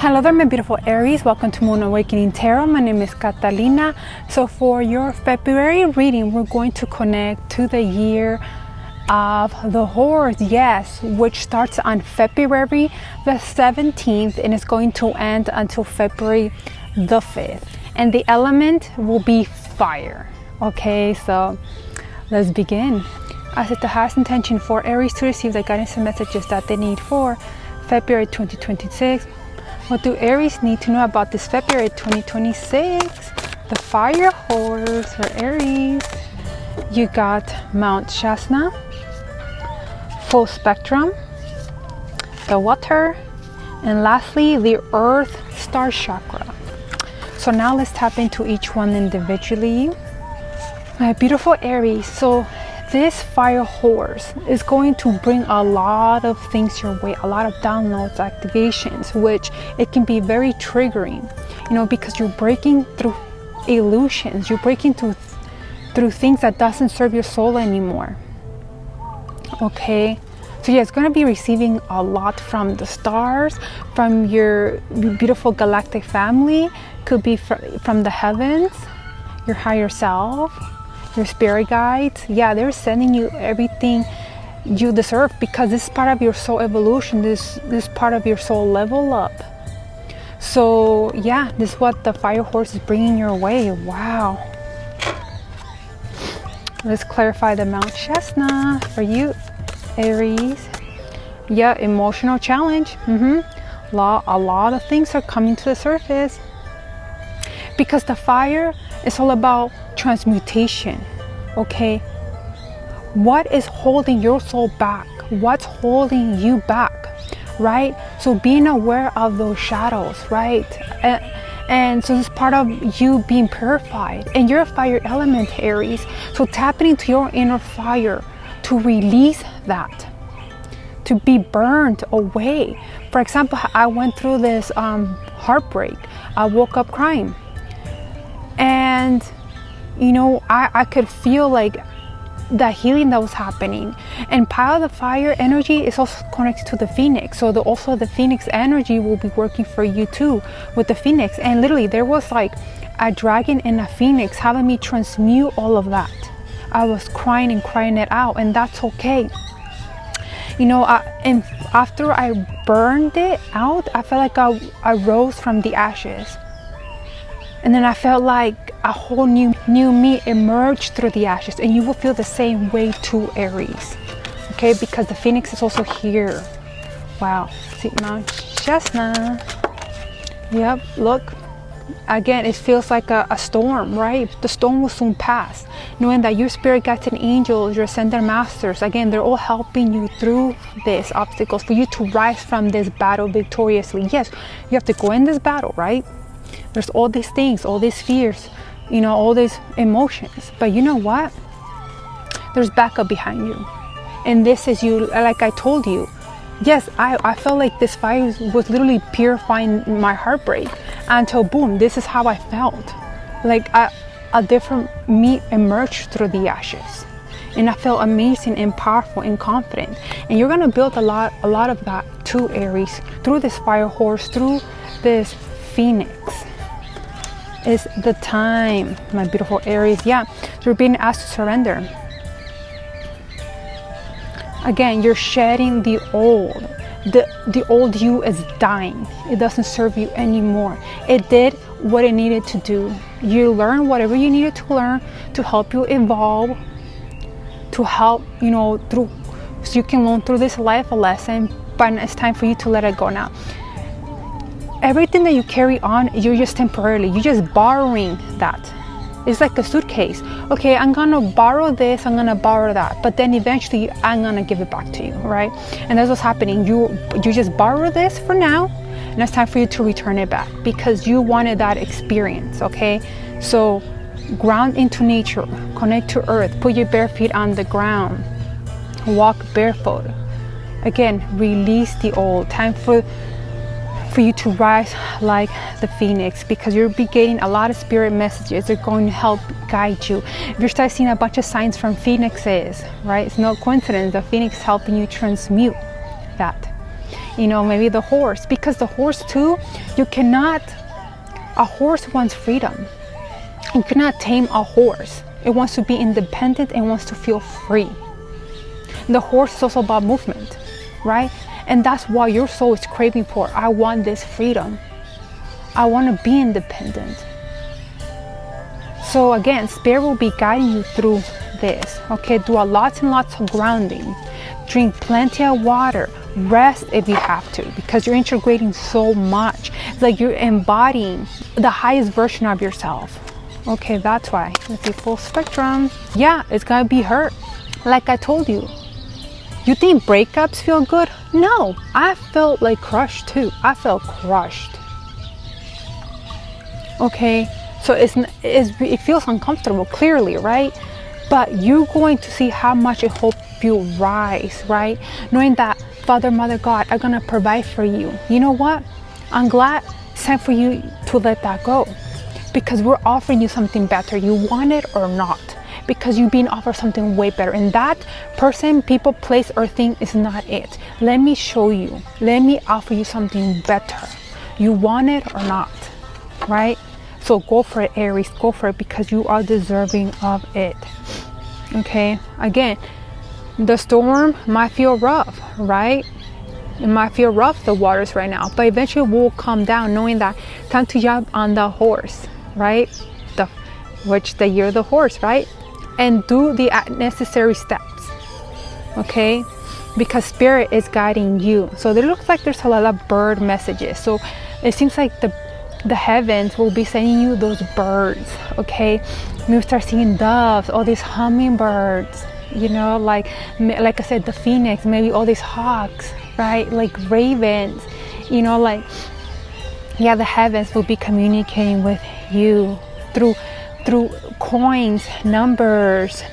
Hello there, my beautiful Aries. Welcome to Moon Awakening Tarot. My name is Catalina. So for your February reading, we're going to connect to the year of the horse, yes, which starts on February the 17th and is going to end until February the 5th. And the element will be fire. Okay, so let's begin. I set the highest intention for Aries to receive the guidance and messages that they need for February 2026. What do Aries need to know about this February 2026? The fire horse for Aries. You got Mount Shasta, full spectrum, the water, and lastly, the earth star chakra. So now let's tap into each one individually. My beautiful Aries. So this fire horse is going to bring a lot of things your way, a lot of downloads, activations, which it can be very triggering, because you're breaking through illusions, you're breaking through things that doesn't serve your soul anymore. Okay, so yeah, it's going to be receiving a lot from the stars, from your beautiful galactic family, could be from the heavens, your higher self, your spirit guides. Yeah, they're sending you everything you deserve because this is part of your soul evolution, this part of your soul level up. So yeah, this is what the fire horse is bringing your way. Wow. Let's clarify the Mount Shasta for you, Aries. Yeah, emotional challenge. A lot of things are coming to the surface because the fire is all about transmutation. Okay, what is holding your soul back? What's holding you back, right? So being aware of those shadows, right? And so it's part of you being purified, and you're a fire element, Aries. So tapping into your inner fire to release that, to be burned away. For example, I went through this heartbreak. I woke up crying, and I could feel like the healing that was happening. And part of the fire energy is also connected to the phoenix. So also the phoenix energy will be working for you too with the phoenix. And literally there was like a dragon and a phoenix having me transmute all of that. I was crying and crying it out, and that's okay. And after I burned it out, I felt like I rose from the ashes. And then I felt like a whole new me emerged through the ashes, and you will feel the same way too, Aries. Okay, because the phoenix is also here. Wow. See, Mount Shasta. Yep, look. Again, it feels like a storm, right? The storm will soon pass. Knowing that your spirit guides and angels, your ascended masters, again, they're all helping you through these obstacles for you to rise from this battle victoriously. Yes, you have to go in this battle, right? There's all these things, all these fears, all these emotions. But you know what? There's backup behind you. And this is you, like I told you. Yes, I felt like this fire was literally purifying my heartbreak until boom, this is how I felt. Like a different me emerged through the ashes. And I felt amazing and powerful and confident. And you're gonna build a lot of that too, Aries, through this fire horse, through this phoenix. Is the time, my beautiful Aries. Yeah, you're being asked to surrender. Again, you're shedding the old. The old you is dying. It doesn't serve you anymore. It did what it needed to do. You learned whatever you needed to learn to help you evolve, to help, through, so you can learn through this life a lesson, but it's time for you to let it go now. Everything that you carry on, you're just temporarily, you're just borrowing that. It's like a suitcase. Okay, I'm gonna borrow this, I'm gonna borrow that, but then eventually I'm gonna give it back to you, right? And that's what's happening. You just borrow this for now, and it's time for you to return it back because you wanted that experience, okay? So ground into nature, connect to earth, put your bare feet on the ground, walk barefoot. Again, release the old. Time for you to rise like the phoenix, because you'll be getting a lot of spirit messages. They're going to help guide you. If you're starting seeing a bunch of signs from phoenixes, right? It's no coincidence. The phoenix is helping you transmute that. You know, maybe the horse, because the horse too, a horse wants freedom. You cannot tame a horse. It wants to be independent and wants to feel free. The horse is also about movement, right? And that's what your soul is craving for. I want this freedom. I want to be independent. So again, Spirit will be guiding you through this. Okay, do a lots and lots of grounding. Drink plenty of water. Rest if you have to, because you're integrating so much. It's like you're embodying the highest version of yourself. Okay, that's why. Let's see, full spectrum. Yeah, it's gonna be hurt. Like I told you. You think breakups feel good? No, I felt like crushed too. I felt crushed. Okay, so it feels uncomfortable, clearly, right? But you're going to see how much it helps you rise, right? Knowing that Father, Mother, God are gonna provide for you. You know what? I'm glad it's time for you to let that go, because we're offering you something better. You want it or not, because you're being offered something way better. And that person, people, place, or thing is not it. Let me show you. Let me offer you something better. You want it or not, right? So go for it, Aries. Go for it, because you are deserving of it. Okay, again, the storm might feel rough, right? It might feel rough, the waters right now, but eventually we'll calm down, knowing that time to jump on the horse, right? The year of the horse, right? And do the necessary steps, okay? Because Spirit is guiding you. So it looks like there's a lot of bird messages. So it seems like the heavens will be sending you those birds, okay? Maybe start seeing doves, all these hummingbirds, you know, like I said, the phoenix, maybe all these hawks, right? Like ravens, you know, like, yeah, the heavens will be communicating with you through coins, numbers,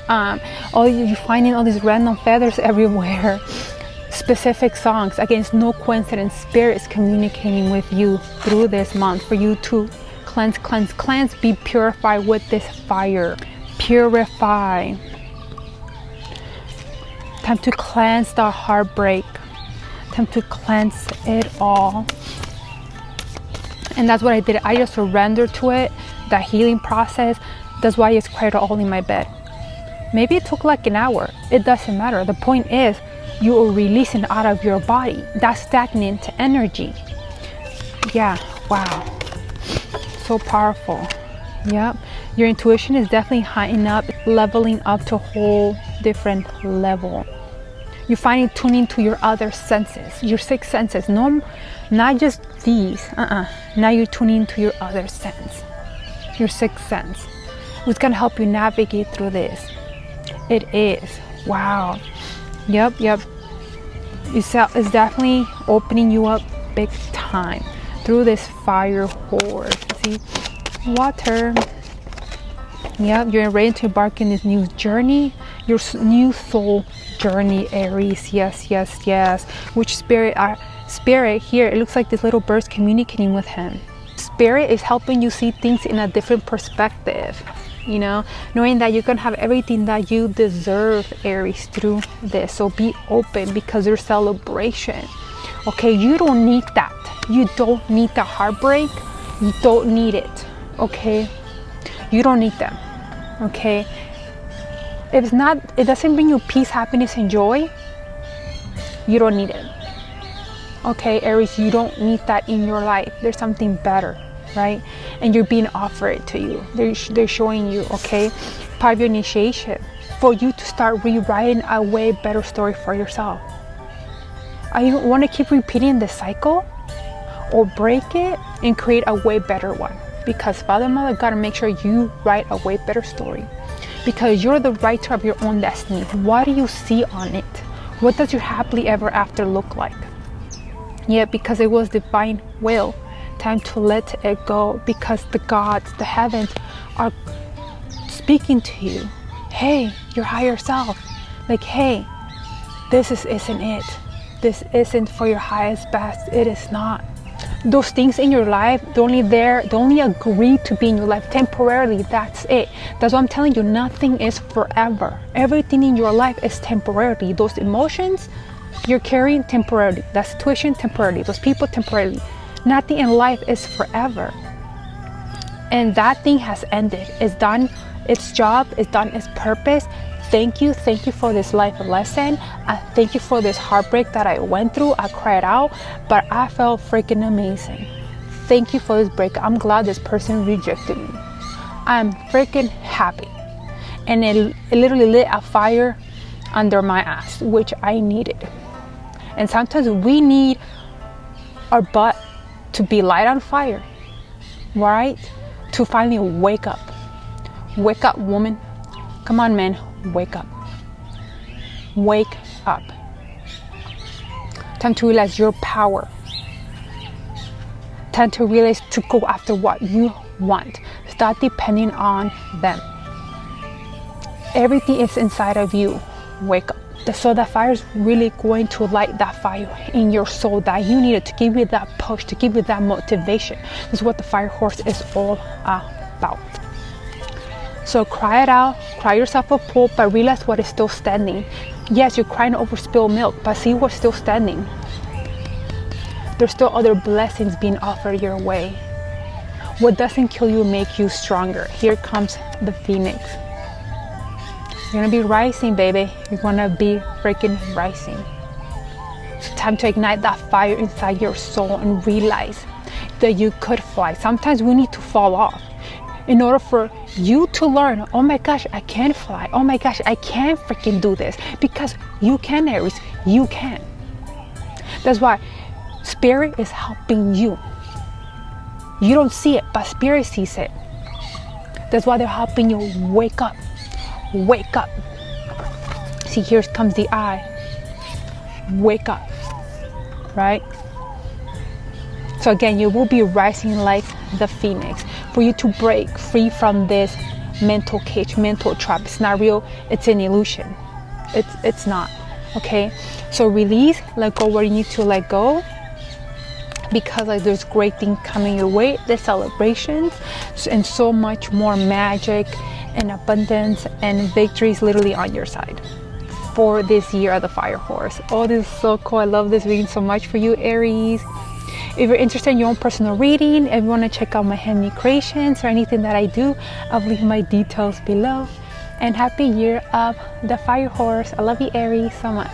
you're finding all these random feathers everywhere. Specific songs. Again, it's no coincidence. Spirit is communicating with you through this month for you to cleanse, be purified with this fire. Purify. Time to cleanse the heartbreak. Time to cleanse it all. And that's what I did. I just surrendered to it, the healing process. That's why it's quiet all in my bed. Maybe it took like an hour. It doesn't matter. The point is, you are releasing out of your body that stagnant energy. Yeah, wow. So powerful. Yep. Your intuition is definitely heightening up, leveling up to a whole different level. You're finally tuning to your other senses, your 6 senses. No, not just these. Now you're tuning to your other sense, your 6th sense. It's gonna help you navigate through this. It is. Wow. Yep. It's definitely opening you up big time through this fire horse. See, water. Yep, you're ready to embark in this new journey, your new soul journey, Aries. Yes. Which spirit here? It looks like this little bird's communicating with him. Spirit is helping you see things in a different perspective. You know, knowing that you can have everything that you deserve, Aries, through this. So be open, because there's celebration. Okay, you don't need that. You don't need the heartbreak. You don't need it. Okay, you don't need them. Okay, if it's not, it doesn't bring you peace, happiness, and joy, you don't need it. Okay, Aries, you don't need that in your life. There's something better, right? And you're being offered to you. They're showing you, okay, part of your initiation for you to start rewriting a way better story for yourself. I want to keep repeating the cycle, or break it and create a way better one, because Father, Mother, God, make sure you write a way better story, because you're the writer of your own destiny. What do you see on it? What does your happily ever after look like? Yeah, because it was divine will. Time to let it go, because the gods, the heavens are speaking to you. Hey, your higher self, like, hey, this isn't it. This isn't for your highest best. It is not. Those things in your life, they're only agree to be in your life temporarily. That's it. That's what I'm telling you. Nothing is forever. Everything in your life is temporarily. Those emotions, You're carrying temporarily. That situation temporarily. Those people temporarily. Nothing in life is forever. And that thing has ended. It's done its job. It's done its purpose. Thank you for this life lesson. Thank you for this heartbreak that I went through. I cried out, but I felt freaking amazing. Thank you for this break. I'm glad this person rejected me. I'm freaking happy. And it literally lit a fire under my ass, which I needed. And sometimes we need our butt to be light on fire, right? To finally wake up. Wake up, woman. Come on, man. Wake up. Wake up. Time to realize your power. Time to realize to go after what you want. Stop depending on them. Everything is inside of you. Wake up. So that fire is really going to light that fire in your soul that you needed to give you that push, to give you that motivation. This is what the fire horse is all about. So cry it out, cry yourself a pool, but realize what is still standing. Yes, you're crying over spilled milk, but see what's still standing. There's still other blessings being offered your way. What doesn't kill you makes you stronger. Here comes the phoenix. You're gonna be rising, baby. You're gonna be freaking rising. It's time to ignite that fire inside your soul and realize that you could fly. Sometimes we need to fall off in order for you to learn, oh my gosh, I can fly. Oh my gosh, I can freaking do this. Because you can, Aries. You can. That's why Spirit is helping you. You don't see it, but Spirit sees it. That's why they're helping you wake up. Wake up. See, here comes the eye. Wake up. Right? So again, you will be rising like the phoenix. For you to break free from this mental cage, mental trap. It's not real. It's an illusion. It's not. Okay? So release, let go where you need to let go. Because like there's great things coming your way. There's celebrations and so much more magic and abundance and victories literally on your side for this year of the fire horse. Oh, this is so cool. I love this reading so much for you, Aries. If you're interested in your own personal reading, if you want to check out my handmade creations or anything that I do, I'll leave my details below. And happy year of the fire horse. I love you, Aries, so much.